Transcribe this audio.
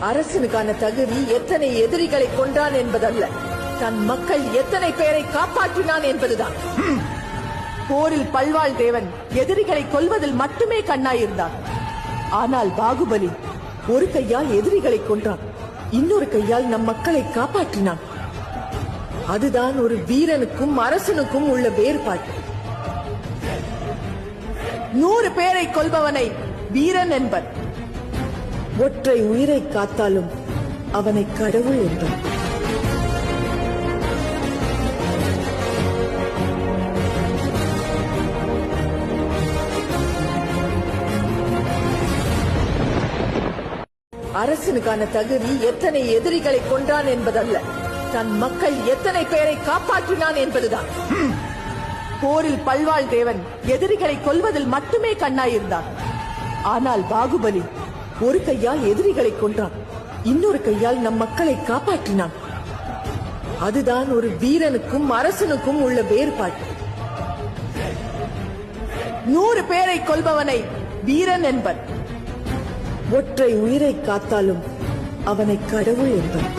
அரசனுக்கான தகுதி எத்தனை எதிரிகளை கொன்றான் என்பதல்ல, தன் மக்கள் எத்தனை பேரை காப்பாற்றினான் என்பதுதான். போரில் பல்வாள் தேவன் எதிரிகளை கொல்வதில் மட்டுமே கண்ணாயிருந்தான். ஆனால் பாகுபலி ஒரு கையால் எதிரிகளை கொன்றான், இன்னொரு கையால் நம் மக்களை காப்பாற்றினான். அதுதான் ஒரு வீரனுக்கும் அரசனுக்கும் உள்ள வேறுபாடு. 100 பேரை கொல்பவனை வீரன் என்பர், ஒற்றை உயிரை காத்தாலும் அவனை கடவுள் என்பர். அரசனுக்கான தகுதி எத்தனை எதிரிகளை கொன்றான் என்பதல்ல, தன் மக்கள் எத்தனை பேரை காப்பாற்றினான் என்பதுதான். போரில் பல்வாள் தேவன் எதிரிகளை கொல்வதில் மட்டுமே கண்ணாயிருந்தான். ஆனால் பாகுபலி ஒரு கையால் எதிரிகளை கொன்றான், இன்னொரு கையால் நம் மக்களை காப்பாற்றினான். அதுதான் ஒரு வீரனுக்கும் அரசனுக்கும் உள்ள வேறுபாடு. 100 பேரை கொல்பவனை வீரன் என்பர், ஒற்றை உயிரை காத்தாலும் அவனை கடவுள் என்பர்.